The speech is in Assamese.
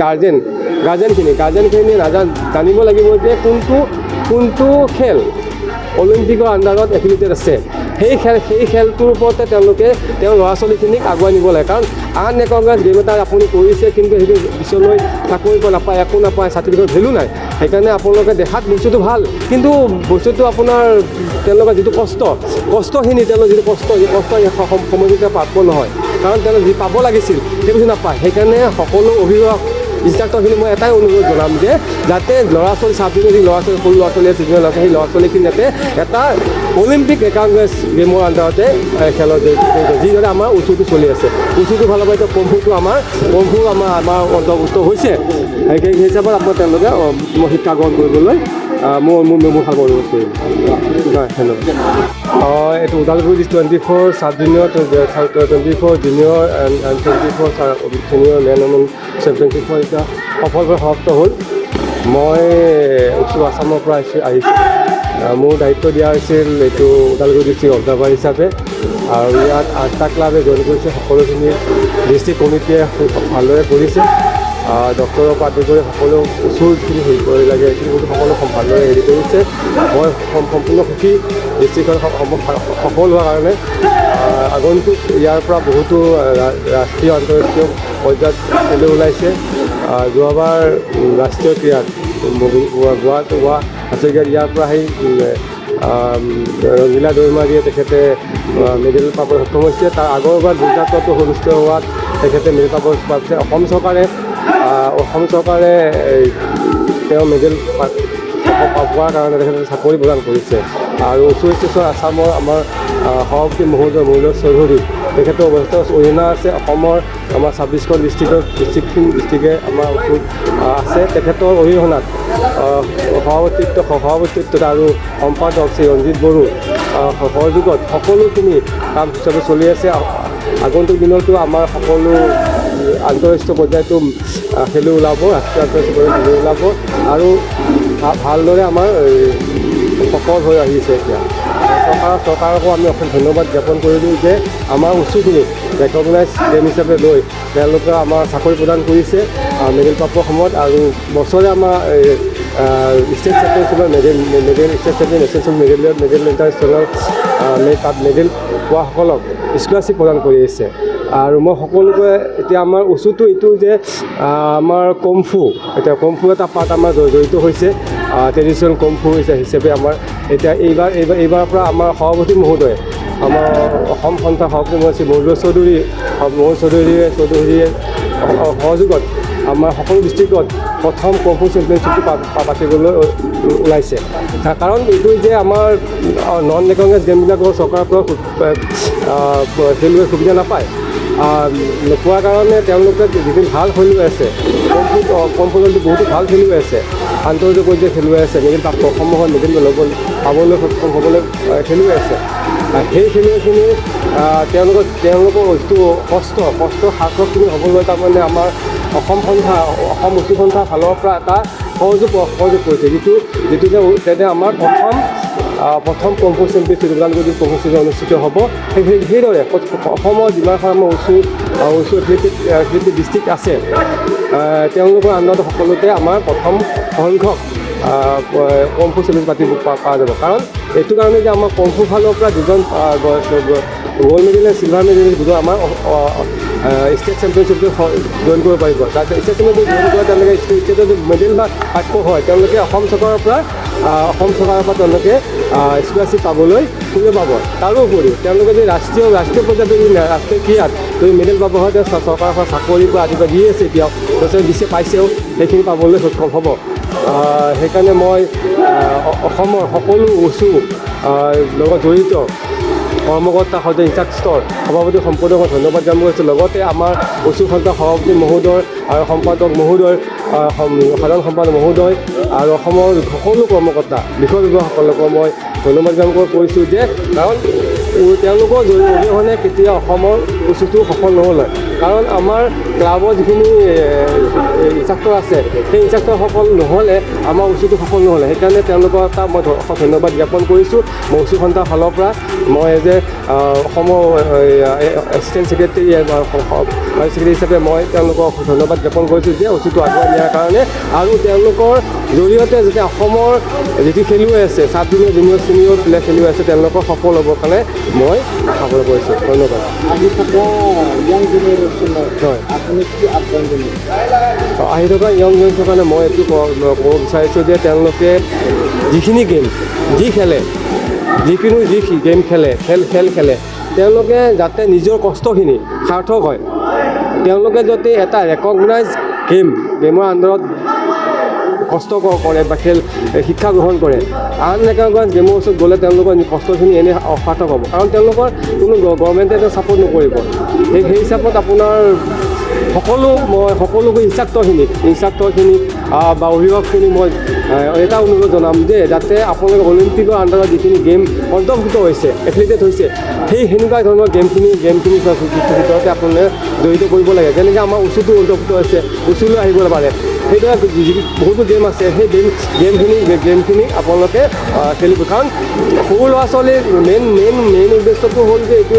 গাৰ্জেনখিনি জানিব লাগিব যে কোনটো খেল অলিম্পিকৰ আণ্ডাৰত এফিলিয়েটেড আছে সেই খেলটোৰ ওপৰতে তেওঁলোকে তেওঁৰ ল'ৰা ছোৱালীখিনিক আগুৱাই নিব লাগে কাৰণ আন একংগাছ গেম এটা আপুনি কৰিছে কিন্তু সেইটো পিছলৈ চাকৰি নাপায় একো নাপায় চাৰ্টিফিকেট ভেলু নাই সেইকাৰণে আপোনালোকে দেখাত বস্তুটো ভাল কিন্তু বস্তুটো আপোনাৰ তেওঁলোকৰ যিটো কষ্টখিনি তেওঁলোকৰ যিটো কষ্ট সময়তে প্ৰাপ্য নহয় কাৰণ তেওঁলোকে যি পাব লাগিছিল সেই বস্তু নাপায় সেইকাৰণে সকলো অভিভাৱক ইনষ্ট্ৰাক্টৰখিনি মই এটাই অনুৰোধ জনাম যে যাতে ল'ৰা ছোৱালী চাবজুনিয়ৰ যি সৰু ল'ৰা ছোৱালী আছে জুনিয়ৰ ল'ৰা ছোৱালী সেই ল'ৰা ছোৱালীখিনি যাতে এটা অলিম্পিক একাংগাছ গেমৰ আণ্ডাৰতে খেলৰ যিদৰে আমাৰ উচুটো চলি আছে উচুটো ফালৰ পৰা এতিয়া কম্ফু আমাৰ অন্তৰ্ভুক্ত হৈছে সেই হিচাপত আপোনাৰ তেওঁলোকে শিক্ষা গ্ৰহণ কৰিবলৈ মোৰ ভাল অনুৰোধ কৰিম ধন্যবাদ এইটো Udalguri 24 sub junior 24 junior and 24 senior man women চেম্পিয়নশ্বিপৰ এতিয়া সফলভাৱে সমাপ্ত হ'ল মই উত্তৰ আছামৰ পৰা আহিছোঁ মোৰ দায়িত্ব দিয়া হৈছিল এইটো ওদালগুৰি ডিষ্ট্ৰিক্ট অবজাৰ্ভাৰ হিচাপে আৰু ইয়াত 8টা ক্লাবে জইন কৰিছে সকলোখিনি ডিষ্ট্ৰিক্ট কমিটিয়ে ভালদৰে কৰিছে ডক্টৰৰ পৰা আদি কৰি সকলো ওচৰখিনি হেৰি কৰিব লাগে এইখিনি সকলো ভালদৰে হেৰি কৰিছে মই সম্পূৰ্ণ সুখী ডিষ্ট্ৰিক্টখন সফল হোৱাৰ কাৰণে আগন্তুক ইয়াৰ পৰা বহুতো ৰাষ্ট্ৰীয় আন্তঃৰাষ্ট্ৰীয় পৰ্যায়ত খেলুৱৈ ওলাইছে যোৱাবাৰ ৰাষ্ট্ৰীয় ক্ৰীড়াত গোৱাত হোৱা ৰাষ্ট্ৰীয় ক্ৰীড়াত ইয়াৰ পৰা সেই ৰঙিলা দৈমাৰীয়ে তেখেতে মেডেল পাবলৈ সক্ষম হৈছে তাৰ আগৰবাৰ গুজৰাটতো অনুষ্ঠিত হোৱাত তেখেতে মেডেল পাবলৈ পাৰিছে অসম চৰকাৰে তেওঁ মেডেল পোৱাৰ কাৰণে তেখেতে চাকৰি প্ৰদান কৰিছে আৰু ওচৰ আছামৰ আমাৰ সভাপতি মহোদয় মৌলভ চৌধুৰী তেখেতৰ অৱস্থা অৰিহণা আছে অসমৰ আমাৰ 26খন ডিষ্ট্ৰিক্টে আমাৰ ওচৰত আছে তেখেতৰ অৰিহণাত সভাপতিত্বত আৰু সম্পাদক শ্ৰী ৰঞ্জিত বড়ো সহযোগত সকলোখিনি কাম হিচাপে চলি আছে আগন্তুক দিনতো আমাৰ সকলো আন্তঃৰাষ্ট্ৰীয় পৰ্যায়তো খেলুৱৈ ওলাব ৰাষ্ট্ৰীয় আন্তঃৰাষ্ট্ৰীয় পৰ্যায়ত খেলুৱৈ ওলাব আৰু ভালদৰে আমাৰ সফল হৈ আহিছে এতিয়া চৰকাৰকো আমি অশেষ ধন্যবাদ জ্ঞাপন কৰিলোঁ যে আমাৰ উচ্চখিনিক ৰেকগনাইজ গেম হিচাপে লৈ তেওঁলোকে আমাৰ চাকৰি প্ৰদান কৰিছে মেডেল প্ৰাপ্তৰ সময়ত আৰু বছৰে আমাৰ ষ্টেট চেম্পিয়নশ্বিপৰ state champion national medal international তাত মেডেল পোৱাসকলক স্কলাৰশ্বিপ প্ৰদান কৰি আহিছে আৰু মই সকলোকে এতিয়া আমাৰ উচুটো এইটো যে আমাৰ কম্ফু এটা পাৰ্ট আমাৰ জড়িত হৈছে ট্ৰেডিশ্যনেল কম্ফু হিচাপে আমাৰ এতিয়া এইবাৰৰ পৰা আমাৰ সভাপতি মহোদয়ে আমাৰ অসম সন্থা সভাপতি মহোদয় মৌলভ চৌধুৰীয়ে সহযোগত আমাৰ সকলো ডিষ্ট্ৰিক্টত প্ৰথম কম্ফু চেম্পিয়নশ্বিপটো পাতিবলৈ ওলাইছে কাৰণ এইটো যে আমাৰ নন ৰেকগনাইজ গেমবিলাকৰ চৰকাৰৰ পৰা খেলুৱৈ সুবিধা নাপায় নোপোৱাৰ কাৰণে তেওঁলোকে যিখিনি ভাল খেলুৱৈ আছে কম্ফু দলটো বহুতো ভাল খেলুৱৈ আছে আন্তৰ্জাতিক পৰ্যায়ৰ খেলুৱৈ আছে মেডেল অসমত মেডেল পাবলৈ সক্ষম হ'বলৈ খেলুৱৈ আছে সেই খেলুৱৈখিনি তেওঁলোকৰ যিটো কষ্ট সাৰ্থকখিনি হ'বলৈ তাৰমানে আমাৰ অসম উচ্চ সন্থাৰ ফালৰ পৰা এটা সহযোগ কৰিছে যিটো তেনে আমাৰ প্ৰথম kung fu championship Udalguri kung fu champion অনুষ্ঠিত হ'ব সেইদৰে অসমৰ যিমানখন আমাৰ উচ্চ এথলেটিক ডিষ্ট্ৰিক্ট আছে তেওঁলোকৰ আণ্ডাৰত সকলোতে আমাৰ প্ৰথম সংখ্যক কম্ফু চেম্পিয়ন পাতিব পৰা যাব কাৰণ এইটো কাৰণে যে আমাৰ কম্ফু ফালৰ পৰা দুজন গ'ল্ড মেডেল চিলভাৰ মেডেল দুজন আমাৰ ষ্টেট চেম্পিয়নশ্বিপটো জইন কৰিব পাৰিব তাৰপিছত ষ্টেট চেম্পিয়নশ্বিপ জইন কৰা তেওঁলোকে ষ্টেটত মেডেল বা প্ৰাপ্য হয় তেওঁলোকে অসম চৰকাৰৰ পৰা তেওঁলোকে স্কলাৰশ্বিপ পাবলৈ সুবিধা পাব তাৰোপৰি তেওঁলোকে যদি ৰাষ্ট্ৰীয় পৰ্যায়ত যদি ৰাষ্ট্ৰীয় ক্ৰীড়াত যদি মেডেল পাব হয় তেওঁ চৰকাৰৰ পৰা চাকৰি পৰা আদি কৰি দি আছে এতিয়াও দিছে পাইছেও সেইখিনি পাবলৈ সক্ষম হ'ব সেইকাৰণে মই অসমৰ সকলো উচু লগত জড়িত কৰ্মকৰ্তা সৈতে ইনষ্ট্ৰাক্টৰ সভাপতি সম্পাদকক ধন্যবাদ জ্ঞাপন কৰিছোঁ লগতে আমাৰ উচু সন্থাৰ সভাপতি মহোদয় আৰু সম্পাদক মহোদয় সাধাৰণ সম্পাদক মহোদয় আৰু অসমৰ সকলো কৰ্মকৰ্তা বিষয় বিভাগসকলকো মই ধন্যবাদ জ্ঞাপন কৰিছোঁ যে কাৰণ তেওঁলোকৰ অবিহনে কেতিয়া অসমৰ উচুটো সফল নহ'ল হয় কাৰণ আমাৰ ক্লাবৰ যিখিনি ইনষ্ট্ৰাক্টৰ আছে সেই ইনষ্ট্ৰাক্টৰসকল নহ'লে আমাৰ উচিটো সফল নহ'লে সেইকাৰণে তেওঁলোকৰ এটা মই ধন্যবাদ জ্ঞাপন কৰিছোঁ মই উচিত সন্থাৰ ফালৰ পৰা মই এজ এ অসমৰ এছিষ্টেণ্ট ছেক্ৰেটেৰী ছেক্ৰেটেৰী হিচাপে মই তেওঁলোকক ধন্যবাদ জ্ঞাপন কৰিছোঁ যে উচিটো আগুৱাই নিয়াৰ কাৰণে আৰু তেওঁলোকৰ জৰিয়তে যাতে অসমৰ যিটো খেলুৱৈ আছে চাব জুনিয়ৰ ছিনিয়ৰ প্লেয়াৰ খেলুৱৈ আছে তেওঁলোকৰ সফল হ'বৰ কাৰণে মই আশা কৰিছোঁ ধন্যবাদ আহি থকা য়াং জেনেৰেশ্যনৰ হয় আপুনি কি আহ্বান জনাব আহি থকা য়ং জেনেৰেশ্যনৰ কাৰণে মই এইটো ক'ব বিচাৰিছোঁ যে তেওঁলোকে যিখিনি গেম যি খেলে যিকোনো যি গেম খেলে খেল খেলে তেওঁলোকে যাতে নিজৰ কষ্টখিনি সাৰ্থক হয় তেওঁলোকে যাতে এটা ৰেকগনাইজ গেমৰ আণ্ডাৰত কষ্ট কৰে বা শিক্ষা গ্ৰহণ কৰে আন ৰেকগনাইজ গেমৰ ওচৰত গ'লে তেওঁলোকৰ কষ্টখিনি এনেই অসাৰ্থক হ'ব কাৰণ তেওঁলোকৰ কোনো গভৰ্ণমেণ্টে এটা ছাপোৰ্ট নকৰিব সেই হিচাপত আপোনাৰ সকলোকে ইনষ্ট্ৰাক্টৰখিনিক বা অভিভাৱকখিনিক মই এটা অনুৰোধ জনাম যে যাতে আপোনালোকে অলিম্পিকৰ আণ্ডাৰত যিখিনি গেম অন্তৰ্ভুক্ত হৈছে এথলেটেড হৈছে সেনেকুৱা ধৰণৰ গেমখিনি ভিতৰতে আপোনালোকে জড়িত কৰিব লাগে যেনেকৈ আমাৰ উচুটো অন্তৰ্ভুক্ত হৈছে উচুলৈ আহিবলৈ পাৰে সেইদৰে বহুতো গেম আছে সেই গেমখিনি আপোনালোকে খেলিব কাৰণ সৰু ল'ৰা ছোৱালীৰ মেইন উদ্দেশ্যটো হ'ল যে এইটো